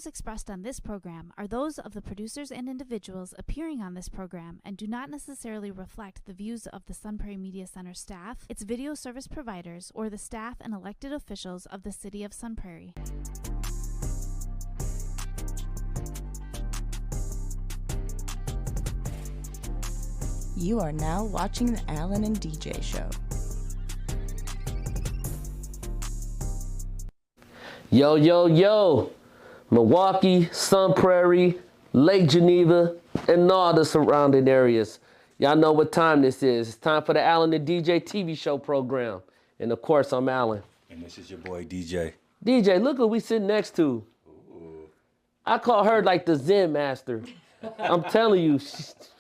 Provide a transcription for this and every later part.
views expressed on this program are those of the producers and individuals appearing on this program and do not necessarily reflect the views of the Sun Prairie Media Center staff, its video service providers, or the staff and elected officials of the City of Sun Prairie. You are now watching the Alan and DJ Show. Yo, yo, yo, Milwaukee, Sun Prairie, Lake Geneva, and all the surrounding areas. Y'all know what time this is. It's time for the Alan and DJ TV show program. And of course, I'm Alan. And this is your boy, DJ. DJ, look who we sitting next to. Ooh. I call her like the Zen master. I'm telling you,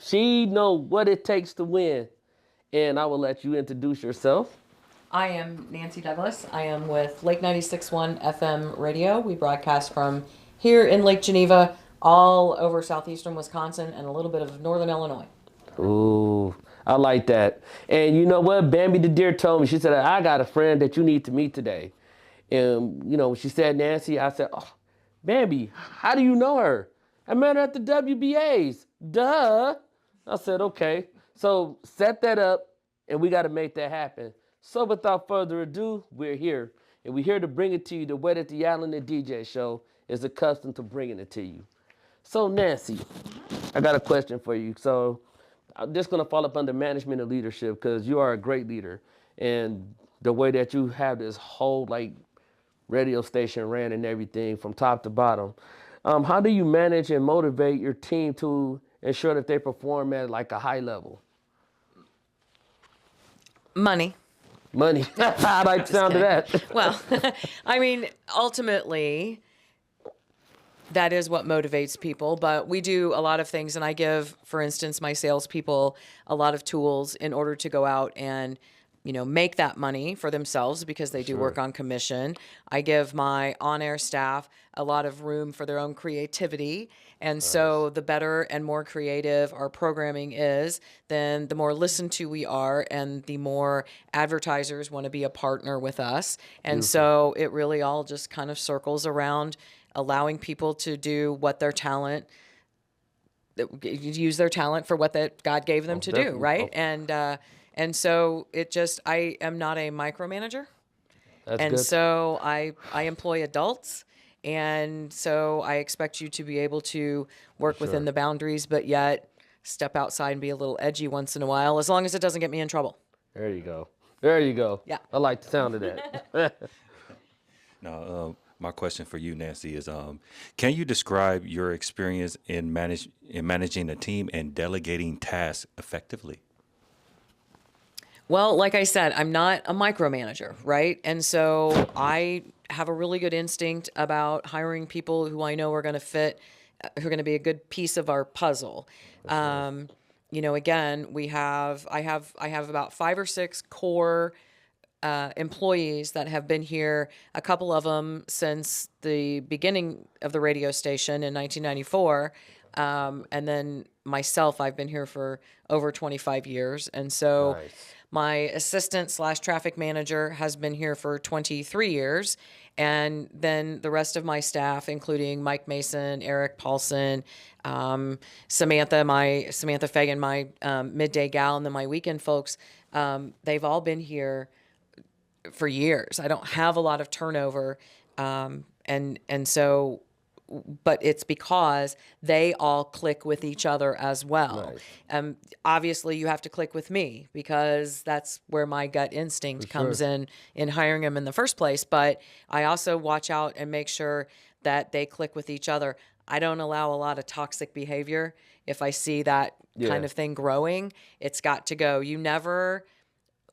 she know what it takes to win. And I will let you introduce yourself. I am Nancy Douglas. I am with Lake 96.1 FM radio. We broadcast from here in Lake Geneva, all over southeastern Wisconsin, and a little bit of northern Illinois. Ooh, I like that. And you know what? Bambi the deer told me, she said, I got a friend that you need to meet today. And, you know, when she said Nancy, I said, oh, Bambi, how do you know her? I met her at the WBAs. Duh. I said, okay. So set that up, and we got to make that happen. So without further ado, we're here. And we're here to bring it to you the way that the Alan and DJ show is accustomed to bringing it to you. So Nancy, I got a question for you. So I'm just going to fall up under management and leadership because you are a great leader. And the way that you have this whole like radio station ran and everything from top to bottom. How do you manage and motivate your team to ensure that they perform at like a high level? Money. I like the sound of that. Well, I mean, ultimately, that is what motivates people. But we do a lot of things, and I give, for instance, my salespeople a lot of tools in order to go out and, you know, make that money for themselves because they do work on commission. I give my on-air staff a lot of room for their own creativity. And so the better and more creative our programming is, then the more listened to we are and the more advertisers want to be a partner with us. And so it really all just kind of circles around allowing people to do what their talent, use their talent for what that God gave them to do, right? And so it just, I am not a micromanager. That's and good. So I employ adults. And so I expect you to be able to work within the boundaries, but yet step outside and be a little edgy once in a while, as long as it doesn't get me in trouble. There you go. There you go. Yeah. I like the sound of that. Now, my question for you, Nancy, is can you describe your experience in managing a team and delegating tasks effectively? Well, like I said, I'm not a micromanager, right? And so I have a really good instinct about hiring people who I know are going to fit, who are going to be a good piece of our puzzle. You know, again, I have about 5 or 6 core employees that have been here, a couple of them since the beginning of the radio station in 1994. And then myself, I've been here for over 25 years. And so my assistant / traffic manager has been here for 23 years. And then the rest of my staff, including Mike Mason, Eric Paulson, Samantha Fagan, my midday gal, and then my weekend folks, they've all been here for years. I don't have a lot of turnover. And so, but it's because they all click with each other as well. Obviously, you have to click with me because that's where my gut instinct comes in hiring them in the first place. But I also watch out and make sure that they click with each other. I don't allow a lot of toxic behavior. If I see that kind of thing growing, it's got to go. You never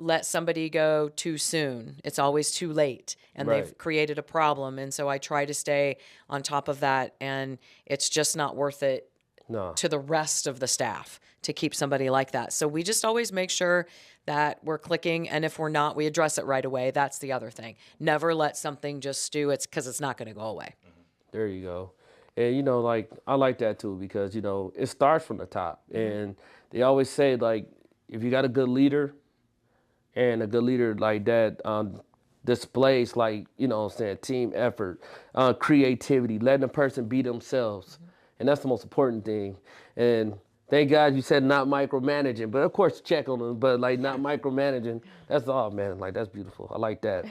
let somebody go too soon. It's always too late, and they've created a problem. And so I try to stay on top of that, and it's just not worth it to the rest of the staff to keep somebody like that. So we just always make sure that we're clicking, and if we're not, we address it right away. That's the other thing. Never let something just stew. It's because it's not going to go away. There you go. And, you know, like, I like that too because, you know, it starts from the top. And they always say, like, if you got a good leader, and a good leader like that displays like, you know what I'm saying, team effort, creativity, letting a person be themselves. And that's the most important thing. And thank God you said not micromanaging, but of course check on them, but like not micromanaging. That's all, man. Like that's beautiful. I like that.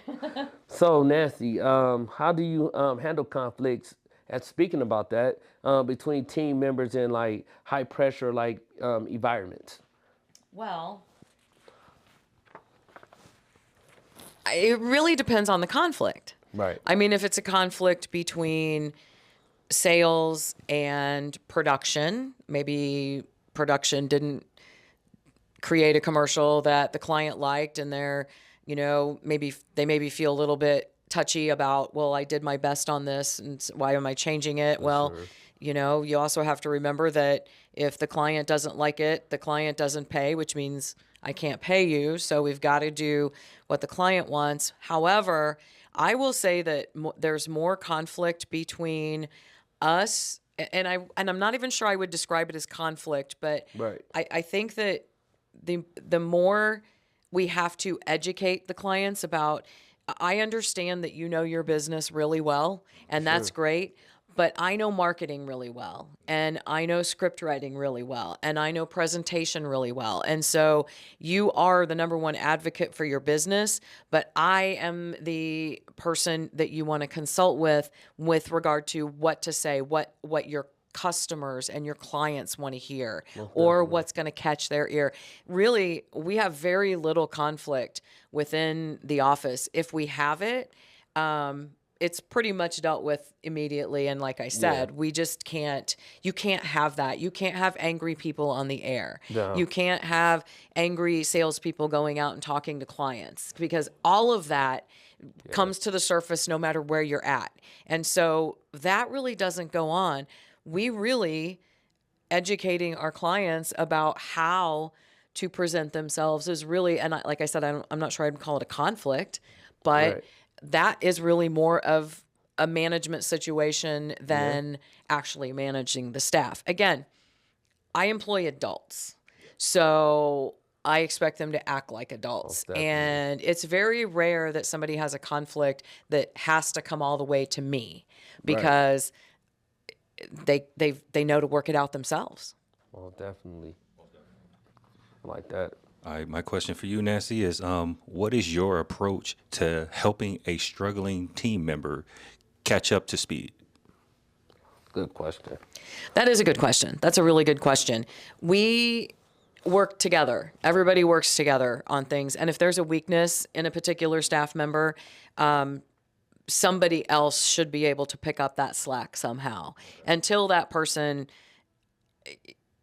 So Nancy, how do you handle conflicts? And speaking about that, between team members in like high pressure like environments. Well, it really depends on the conflict. Right. I mean, if it's a conflict between sales and production, maybe production didn't create a commercial that the client liked, and they're, maybe feel a little bit touchy about, well, I did my best on this, and why am I changing it? Well, you also have to remember that if the client doesn't like it, the client doesn't pay, which means I can't pay you. So we've got to do what the client wants. However, I will say that there's more conflict between us, and I'm not even sure I would describe it as conflict, but Right. I think that the more we have to educate the clients about, I understand that you know your business really well, and that's great, but I know marketing really well, and I know script writing really well, and I know presentation really well. And so you are the number one advocate for your business, but I am the person that you want to consult with regard to what to say, what your customers and your clients want to hear, or what's going to catch their ear. Really, we have very little conflict within the office. If we have it, it's pretty much dealt with immediately. And like I said, we just you can't have that. You can't have angry people on the air. No. You can't have angry salespeople going out and talking to clients, because all of that comes to the surface no matter where you're at. And so that really doesn't go on. We really educating our clients about how to present themselves is really, and like I said, I'm not sure I'd call it a conflict, but Right. that is really more of a management situation than actually managing the staff. Again, I employ adults, so I expect them to act like adults. definitely. And it's very rare that somebody has a conflict that has to come all the way to me, because they know to work it out themselves. Well, definitely. I like that. All right, my question for you, Nancy, is what is your approach to helping a struggling team member catch up to speed? Good question. That is a good question. That's a really good question. We work together. Everybody works together on things. And if there's a weakness in a particular staff member, somebody else should be able to pick up that slack somehow until that person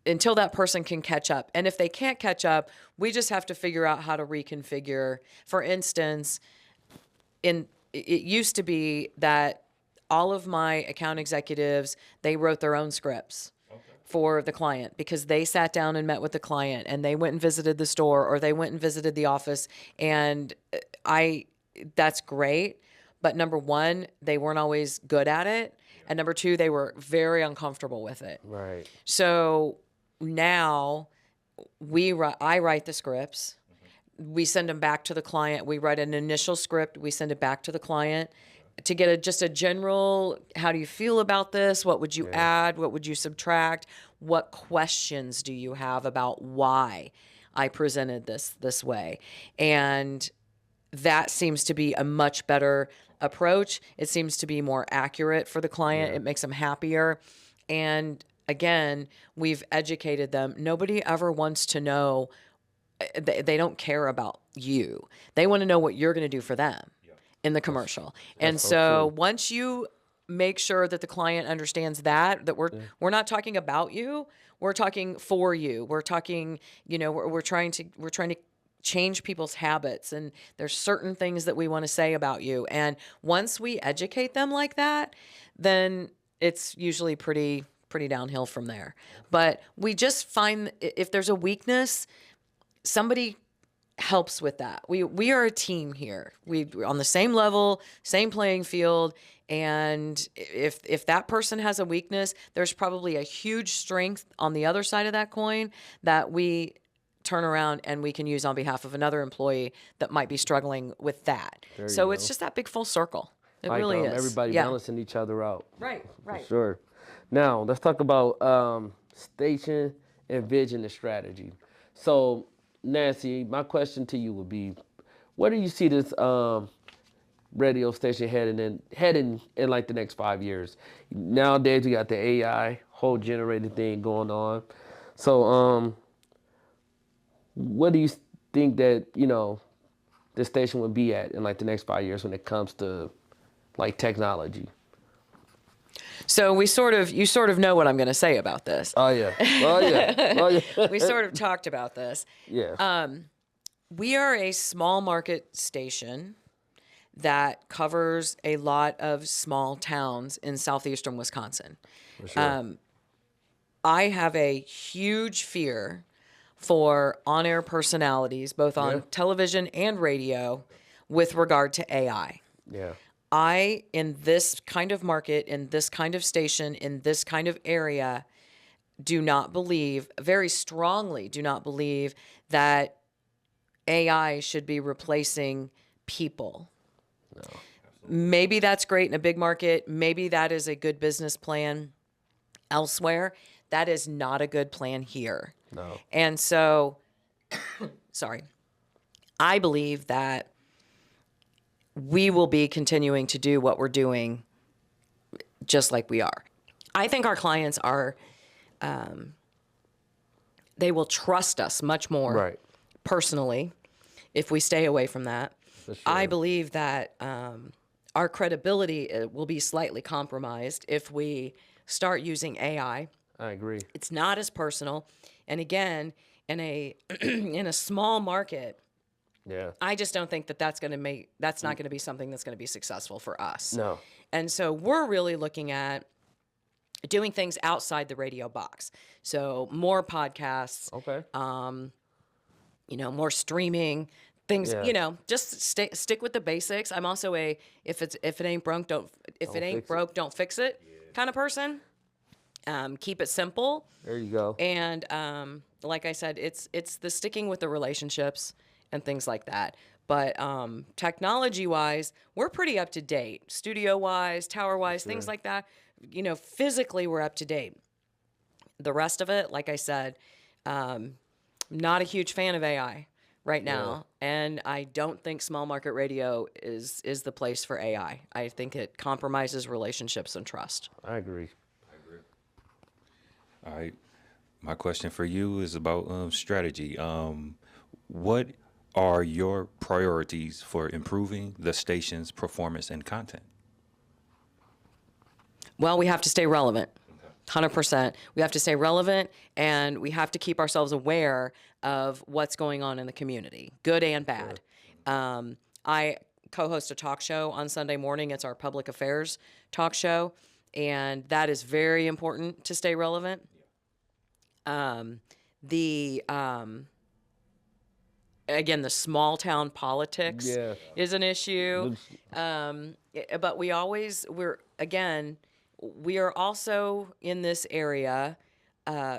can catch up. And if they can't catch up, we just have to figure out how to reconfigure. For instance, it used to be that all of my account executives, they wrote their own scripts for the client, because they sat down and met with the client, and they went and visited the store, or they went and visited the office. And that's great. But number one, they weren't always good at it. And number two, they were very uncomfortable with it. Right. So now I write the scripts. We send them back to the client. We write an initial script. We send it back to the client to get just a general, how do you feel about this? What would you add? What would you subtract? What questions do you have about why I presented this way? And that seems to be a much better approach. It seems to be more accurate for the client. It makes them happier. And again, we've educated them. Nobody ever wants to know, they don't care about you. They want to know what you're going to do for them in the commercial. And so once you make sure that the client understands that we're not talking about you, we're talking for you. We're talking, we're trying to change people's habits, and there's certain things that we want to say about you. And once we educate them like that, then it's usually pretty downhill from there. But we just find if there's a weakness, somebody helps with that. We are a team here. We're on the same level, same playing field. And if that person has a weakness, there's probably a huge strength on the other side of that coin that we turn around and we can use on behalf of another employee that might be struggling with that. So it's just that big full circle. It Like, really is. everybody balancing each other out. Right, right. For sure. Now, let's talk about station and vision and strategy. So, Nancy, my question to you would be, where do you see this radio station heading in like the next 5 years? Nowadays, we got the AI whole generated thing going on. So, what do you think that, the station would be at in like the next 5 years when it comes to like technology? So you sort of know what I'm going to say about this. Oh yeah. Oh yeah. Oh yeah. We sort of talked about this. Yeah. We are a small market station that covers a lot of small towns in southeastern Wisconsin. For sure. I have a huge fear for on-air personalities, both on television and radio, with regard to AI. Yeah. In this kind of market, in this kind of station, in this kind of area, very strongly do not believe that AI should be replacing people. No. Maybe that's great in a big market. Maybe that is a good business plan elsewhere. That is not a good plan here. No. And so, I believe that we will be continuing to do what we're doing just like we are. I think our clients are, they will trust us much more personally if we stay away from that. For sure. I believe that our credibility will be slightly compromised if we start using AI. I agree. It's not as personal. And again, in a in a small market, Yeah. I just don't think that's not going to be something that's going to be successful for us. No. And so we're really looking at doing things outside the radio box. So more podcasts, Okay. more streaming things, Yeah. just stick with the basics. I'm also if it ain't broke, don't fix it kind of person. Keep it simple. There you go. And like I said, it's the sticking with the relationships and things like that. But technology-wise, we're pretty up to date. Studio-wise, tower-wise, things like that. Physically, we're up to date. The rest of it, like I said, not a huge fan of AI right now. And I don't think small market radio is the place for AI. I think it compromises relationships and trust. I agree. All right. My question for you is about strategy. What are your priorities for improving the station's performance and content? Well, we have to stay relevant. 100%. We have to stay relevant, and we have to keep ourselves aware of what's going on in the community, good and bad. I co-host a talk show on Sunday morning. It's our public affairs talk show, and that is very important to stay relevant. Again, the small town politics is an issue. But we are also in this area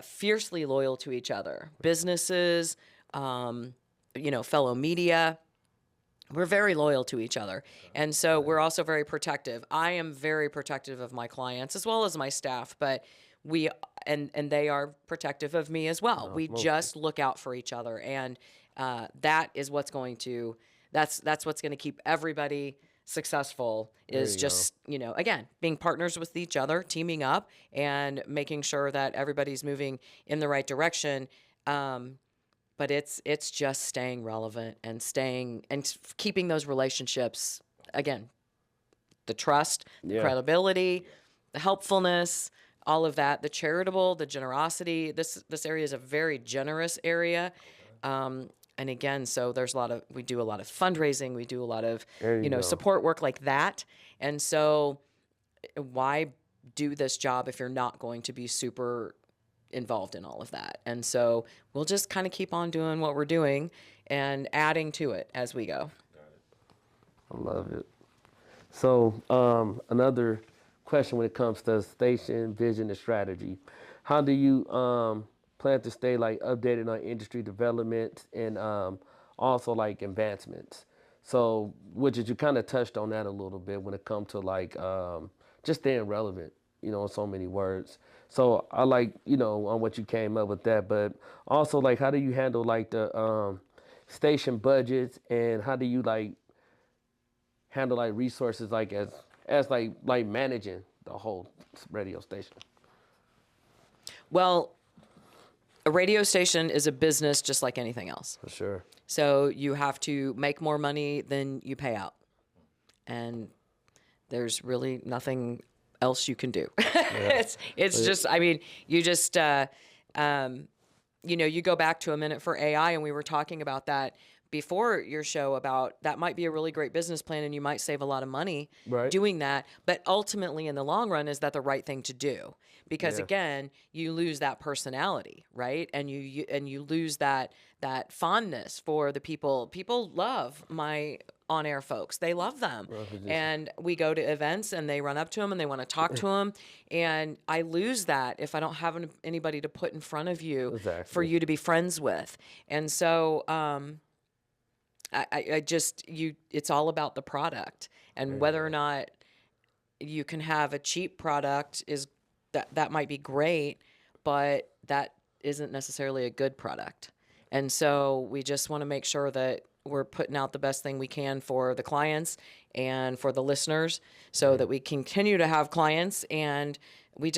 fiercely loyal to each other. Businesses, fellow media, we're very loyal to each other. And so we're also very protective. I am very protective of my clients as well as my staff, but and they are protective of me as well. We just look out for each other, and that is what's going to keep everybody successful, is just, again, being partners with each other, teaming up, and making sure that everybody's moving in the right direction. But it's just staying relevant and keeping those relationships, again, the trust, the credibility, the helpfulness, all of that, the charitable, the generosity. This area is a very generous area. And again, so we do a lot of fundraising, we do a lot of, support work like that. And so why do this job if you're not going to be super involved in all of that? And so we'll just kind of keep on doing what we're doing and adding to it as we go. I love it. So another question when it comes to station, vision, and strategy. How do you plan to stay like updated on industry development and also like advancements. So, which is you kind of touched on that a little bit when it comes to like just staying relevant, in so many words. So I like, on what you came up with that, but also like how do you handle like the station budgets and how do you like handle like resources like as like managing the whole radio station? Well, a radio station is a business just like anything else. For sure. So you have to make more money than you pay out. And there's really nothing else you can do. It's just, I mean, you just, you go back to a minute for AI, and we were talking about that before your show about that might be a really great business plan and you might save a lot of money doing that. But ultimately, in the long run, is that the right thing to do? Because again, you lose that personality, right? And you lose that fondness for the people. People love my on-air folks. They love them. And we go to events and they run up to them and they want to talk to them. And I lose that if I don't have anybody to put in front of you for you to be friends with. And so I just, it's all about the product, and whether or not you can have a cheap product is that might be great, but that isn't necessarily a good product. And so we just want to make sure that we're putting out the best thing we can for the clients and for the listeners so that we continue to have clients and we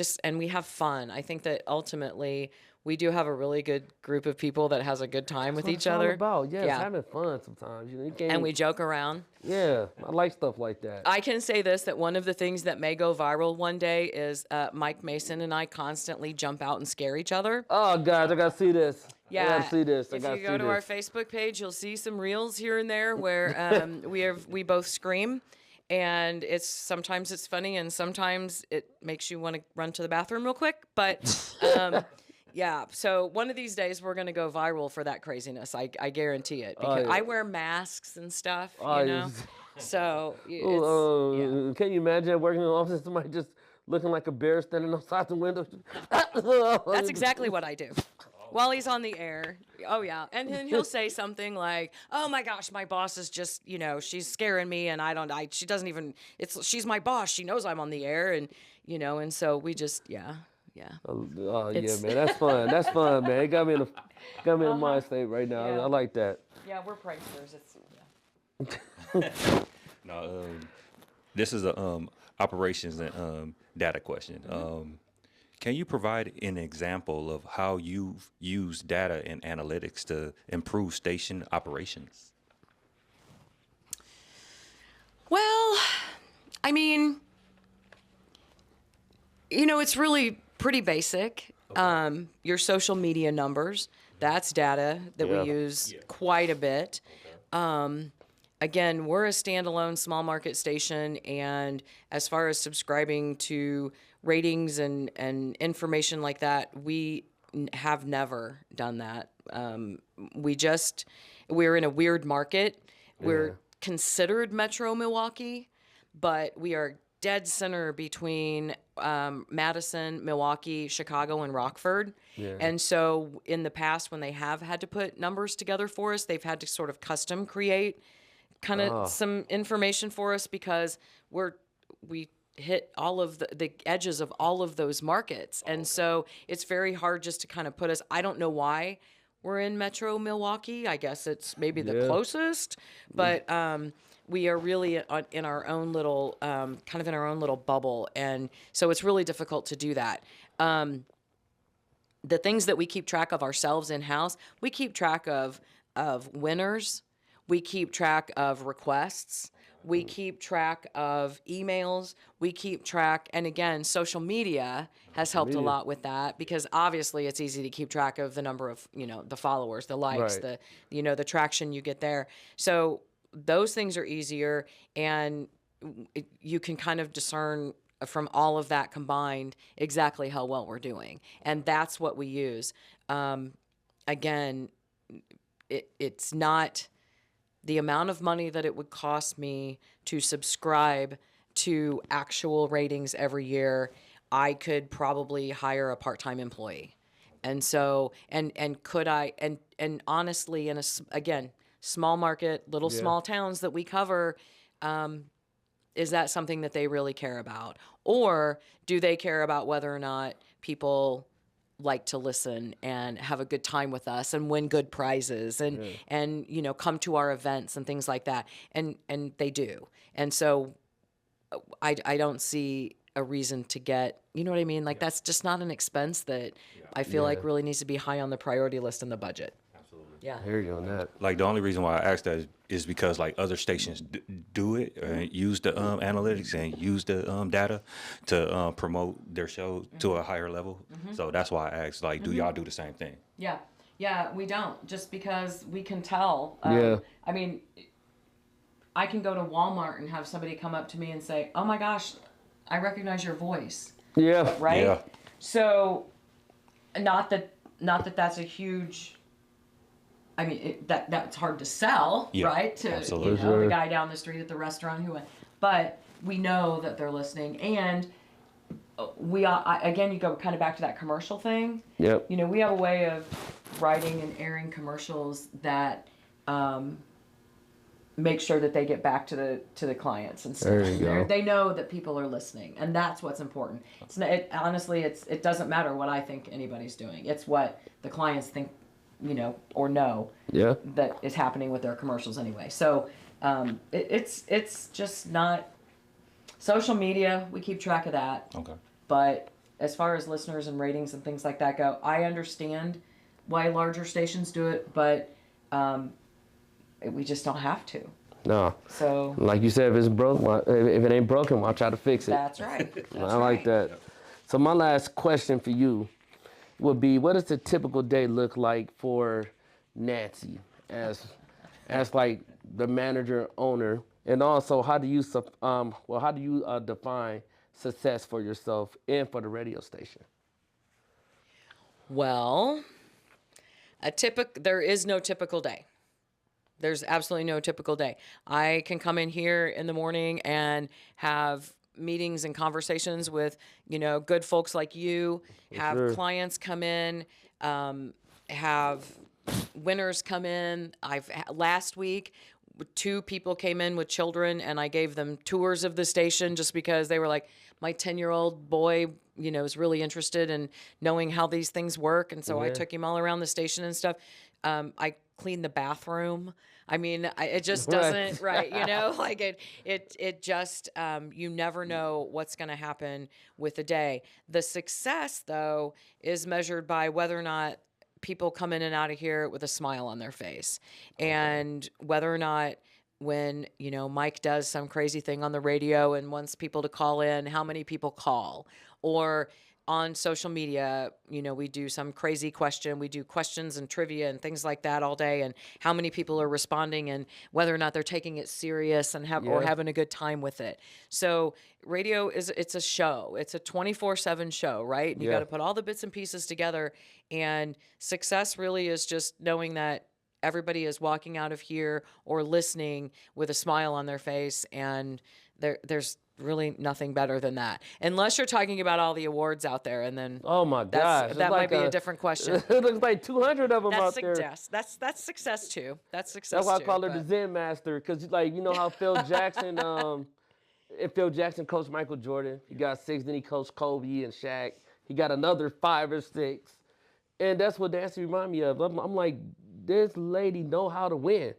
have fun. I think that ultimately we do have a really good group of people that has a good time with each other. About. It's having fun sometimes. And we joke around. Yeah, I like stuff like that. I can say this, that one of the things that may go viral one day is Mike Mason and I constantly jump out and scare each other. Oh, guys, I got to see this. Yeah. I got to see this. If you go to our Facebook page, you'll see some reels here and there where we both scream. And sometimes it's funny and sometimes it makes you want to run to the bathroom real quick. But yeah, so one of these days we're going to go viral for that craziness. I guarantee it. Because I wear masks and stuff, So can you imagine working in an office, somebody just looking like a bear standing outside the window? That's exactly what I do. While he's on the air. Oh, yeah. And then he'll say something like, oh, my gosh, my boss is just, she's scaring me. And she doesn't even, she's my boss. She knows I'm on the air. And, and so we just, yeah. Oh yeah, man, that's fun. That's fun, man. It got me in a mind state right now. Yeah. I like that. Yeah, we're pranksters. Now, this is a operations and data question. Can you provide an example of how you've used data and analytics to improve station operations? Well, I mean, it's really pretty basic. Your social media numbers, that's data that we use quite a bit. Again, we're a standalone small market station, and as far as subscribing to ratings and information like that, we have never done that. We're in a weird market. We're considered Metro Milwaukee, but we are dead center between Madison, Milwaukee, Chicago, and Rockford. Yeah. And so in the past, when they have had to put numbers together for us, they've had to sort of custom create kind of some information for us because we hit all of the edges of all of those markets. And so it's very hard just to kind of put us, I don't know why we're in Metro Milwaukee. I guess it's maybe the closest, but we are really in our own little, kind of in our own little bubble. And so it's really difficult to do that. The things that we keep track of ourselves in-house, we keep track of winners. We keep track of requests. We keep track of emails. We keep track, and again, social media has helped a lot with that because obviously it's easy to keep track of the number of, the followers, the likes, the traction you get there. So those things are easier, and you can kind of discern from all of that combined exactly how well we're doing. And that's what we use. Again, it's not the amount of money that it would cost me to subscribe to actual ratings every year. I could probably hire a part-time employee And so, and could I, and honestly, again, small market, little small towns that we cover, is that something that they really care about? Or do they care about whether or not people like to listen and have a good time with us and win good prizes and you know, come to our events and things like that? And they do. And so I don't see a reason to get, you know what I mean? Like that's just not an expense that I feel like really needs to be high on the priority list in the budget. Yeah. I hear you on that. Like the only reason why I asked that is because like other stations do it and use the analytics and use the data to promote their show to a higher level. So that's why I asked, like, do y'all do the same thing? Yeah. Yeah, we don't, just because we can tell. I mean, I can go to Walmart and have somebody come up to me and say, oh my gosh, I recognize your voice. Yeah. Right? Yeah. So, not that that's a huge, I mean, that's hard to sell, Yeah, right? To absolutely. you know, the guy down the street at the restaurant but we know that they're listening, and again, you go kind of back to that commercial thing. Yep. You know, we have a way of writing and airing commercials that make sure that they get back to the clients and stuff. There you go. They know that people are listening, and that's what's important. Honestly, it doesn't matter what I think anybody's doing. It's what the clients think, you know, or know that is happening with their commercials anyway. So it's just not social media. We keep track of that. Okay. But as far as listeners and ratings and things like that go, I understand why larger stations do it, but we just don't have to. No. So Like you said, if it's broke, if it ain't broken, I'll try to fix it. that's right. I like that. So my last question for you would be, what does the typical day look like for Nancy as like the manager owner, and also how do you define success for yourself and for the radio station? Well, there is no typical day. There's absolutely no typical day. I can come in here in the morning and have meetings and conversations with, you know, good folks like you, have clients come in, have winners come in. Last week, 2 people came in with children, and I gave them tours of the station just because they were like, my 10-year-old boy, you know, is really interested in knowing how these things work. And so I took him all around the station and stuff. I cleaned the bathroom. I mean, it just doesn't, right, you know, like it just, you never know what's going to happen with the day. The success, though, is measured by whether or not people come in and out of here with a smile on their face, and whether or not when, you know, Mike does some crazy thing on the radio and wants people to call in, how many people call, or on social media, you know, we do some crazy question. We do questions and trivia and things like that all day, and how many people are responding and whether or not they're taking it serious and or having a good time with it. So radio it's a show. It's a 24/7 show, right? And you got to put all the bits and pieces together, and success really is just knowing that everybody is walking out of here or listening with a smile on their face, and there's really nothing better than that, unless you're talking about all the awards out there, and then oh my gosh, that might be a different question. It looks like 200 of them out there. That's success too. That's success. That's why I call her the Zen Master, because like, you know how Phil Jackson, if Phil Jackson coached Michael Jordan, he got 6. Then he coached Kobe and Shaq. He got another 5 or 6, and that's what Nancy reminded me of. I'm like, this lady know how to win,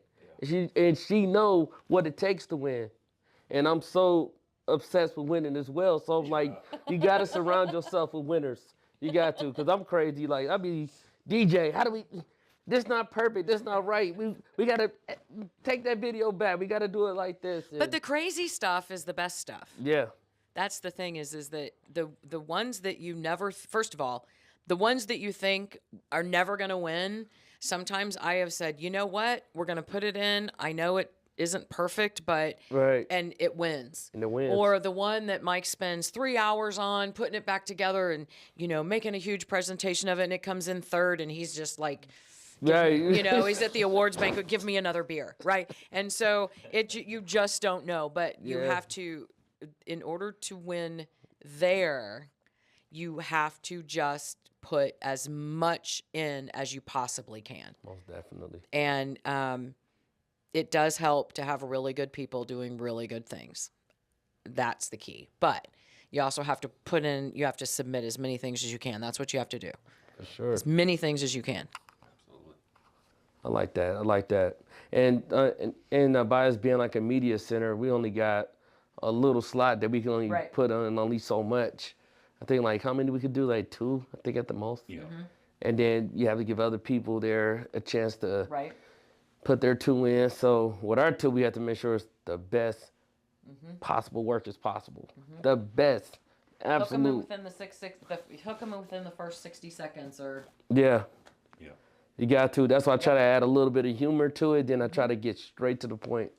and she know what it takes to win, and I'm so obsessed with winning as well. So I'm like, you got to surround yourself with winners. You got to, because I'm crazy. Like, I be, DJ, how do we, this not perfect, this not right. We got to take that video back. We got to do it like this. But the crazy stuff is the best stuff. Yeah. That's the thing is that the ones that you never, first of all, the ones that you think are never going to win, sometimes I have said, you know what, we're going to put it in. I know it isn't perfect, but and it wins. And it wins. Or the one that Mike spends 3 hours on putting it back together and, you know, making a huge presentation of it, and it comes in third, and he's just like, you know, he's at the awards banquet, give me another beer, right? And so you just don't know, but you have to, in order to win there, you have to just put as much in as you possibly can. Most definitely. And it does help to have really good people doing really good things. That's the key. But you also have to you have to submit as many things as you can. That's what you have to do. For sure. As many things as you can. I like that. I like that. And by us being like a media center, we only got a little slot that we can only put on only so much. I think like how many we could do, like 2, I think at the most. Yeah. And then you have to give other people there a chance to Right. put their 2 in. So with our 2, we have to make sure it's the best possible work as possible. The best. Hook them in Absolute. within hook them in within the first 60 seconds or Yeah. Yeah. You got to. That's why I try to add a little bit of humor to it. Then I try to get straight to the point.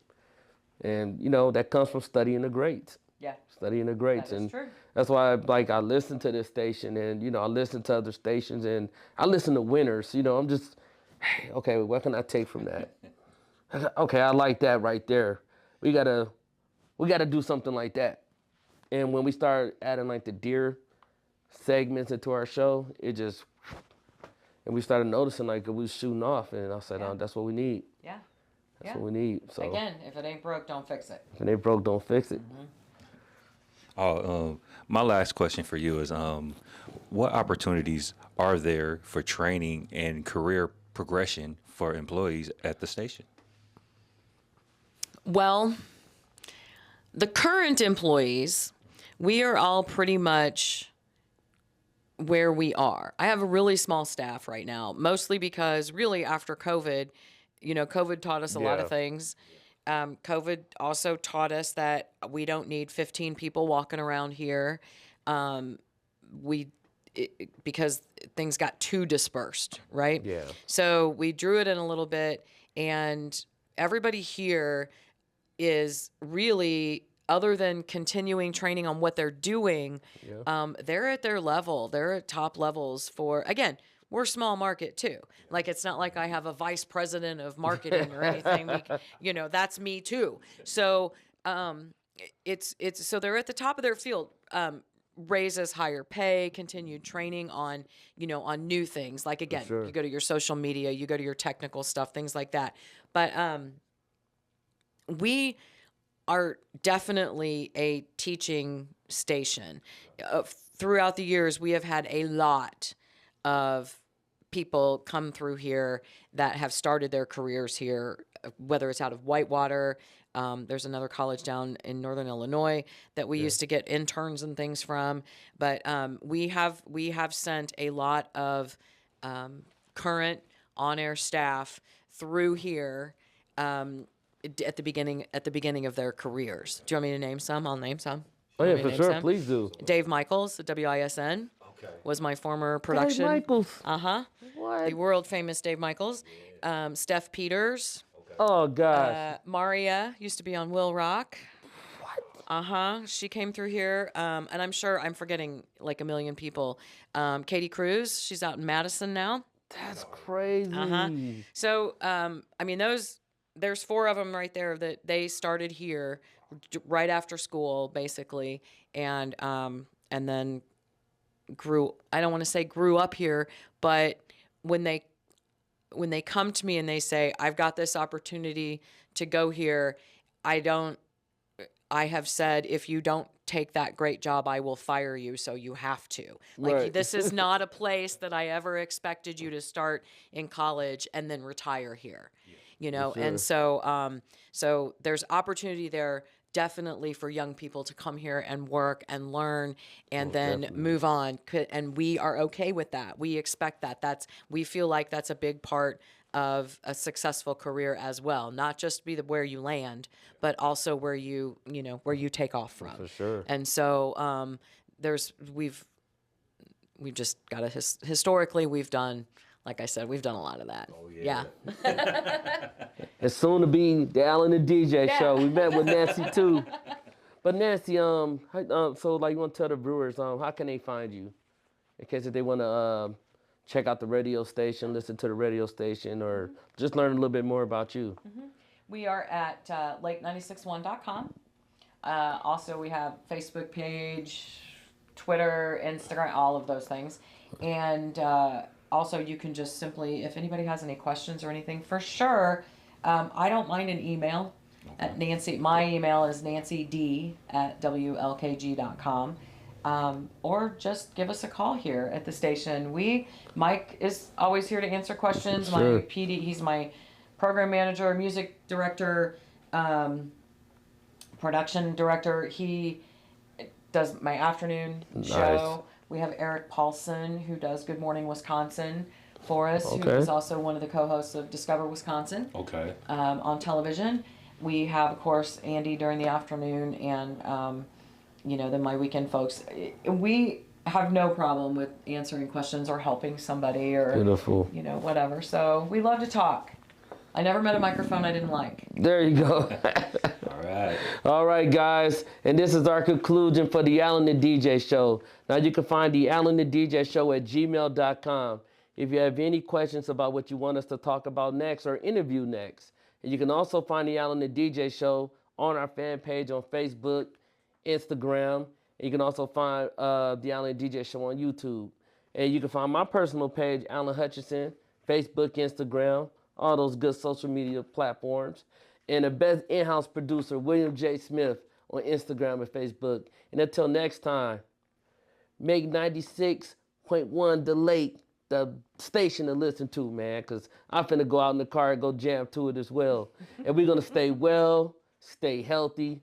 And, you know, that comes from studying the greats. yeah. Studying the greats. That is And true. that's why, I listen to this station and, I listen to other stations and I listen to winners. I'm just, hey, okay, what can I take from that? Okay, I like that right there. We gotta do something like that. And when we start adding like the deer segments into our show, and we started noticing like we was shooting off, and I said, that's what we need. Yeah. That's what we need. So Again, if it ain't broke, don't fix it. if it ain't broke, don't fix it. My last question for you is, what opportunities are there for training and career progression for employees at the station? Well, the current employees, we are all pretty much where we are. I have a really small staff right now, mostly because really after COVID, COVID taught us a lot of Yeah. things. COVID also taught us that we don't need 15 people walking around here. Because things got too dispersed, right? Yeah. So we drew it in a little bit, and everybody here is really, other than continuing training on what they're doing, they're at their level. They're at top levels for, again, we're small market too. Like, it's not like I have a vice president of marketing or anything. That's me too. So so they're at the top of their field. Raises, higher pay, continued training on, on new things. Like, again, sure. you go to your social media, you go to your technical stuff, things like that. But we are definitely a teaching station. Throughout the years, we have had a lot of people come through here that have started their careers here, whether it's out of Whitewater. There's another college down in Northern Illinois that we used to get interns and things from. But we have sent a lot of current on-air staff through here at the beginning of their careers. Do you want me to name some? I'll name some. Oh yeah, Want me to for name sure. some? Please do. Dave Michaels, WISN, was my former production. Dave Michaels. What? The world famous Dave Michaels. Steph Peters. Oh gosh. Maria used to be on Will Rock. What? She came through here, and I'm sure I'm forgetting like a million people. Katie Cruz, she's out in Madison now. That's crazy. So, there's 4 of them right there that they started here right after school, basically, and then I don't want to say grew up here, but when they come to me and they say, I've got this opportunity to go here, I have said, if you don't take that great job, I will fire you, so you have to. Like, Right. this is not a place that I ever expected you to start in college and then retire here. And so there's opportunity there definitely for young people to come here and work and learn and then move on. And we are okay with that. We expect that. We feel like that's a big part of a successful career as well. Not just be where you land, but also where you take off from. For sure. And so we've just got historically we've done. Like I said, we've done a lot of that. Oh, yeah. It's soon to be the Alan and DJ show. We met with Nancy too. But Nancy, so like you want to tell the viewers, how can they find you? In case if they want to check out the radio station, listen to the radio station, or just learn a little bit more about you. We are at lake961.com. Also, we have Facebook page, Twitter, Instagram, all of those things. And also, you can just simply, if anybody has any questions or anything, for sure, I don't mind an email. At Nancy, my email is nancyd@wlkg.com. Or just give us a call here at the station. Mike is always here to answer questions. Sure. My PD, he's my program manager, music director, production director. He does my afternoon show. We have Eric Paulson, who does Good Morning Wisconsin for us, who Okay. is also one of the co-hosts of Discover Wisconsin Okay. on television. We have, of course, Andy during the afternoon, and then my weekend folks. We have no problem with answering questions or helping somebody or Beautiful. whatever. So we love to talk. I never met a microphone I didn't like. There you go. All right. All right, guys, and this is our conclusion for the Alan and DJ Show. Now you can find the Alan and DJ Show at gmail.com. If you have any questions about what you want us to talk about next or interview next. And you can also find the Alan and DJ Show on our fan page on Facebook, Instagram. And you can also find the Alan and DJ Show on YouTube. And you can find my personal page, Alan Hutchinson, Facebook, Instagram, all those good social media platforms. And the best in-house producer, William J. Smith, on Instagram and Facebook. And until next time, make 96.1 the station to listen to, man, because I'm finna go out in the car and go jam to it as well. And we're gonna stay well, stay healthy,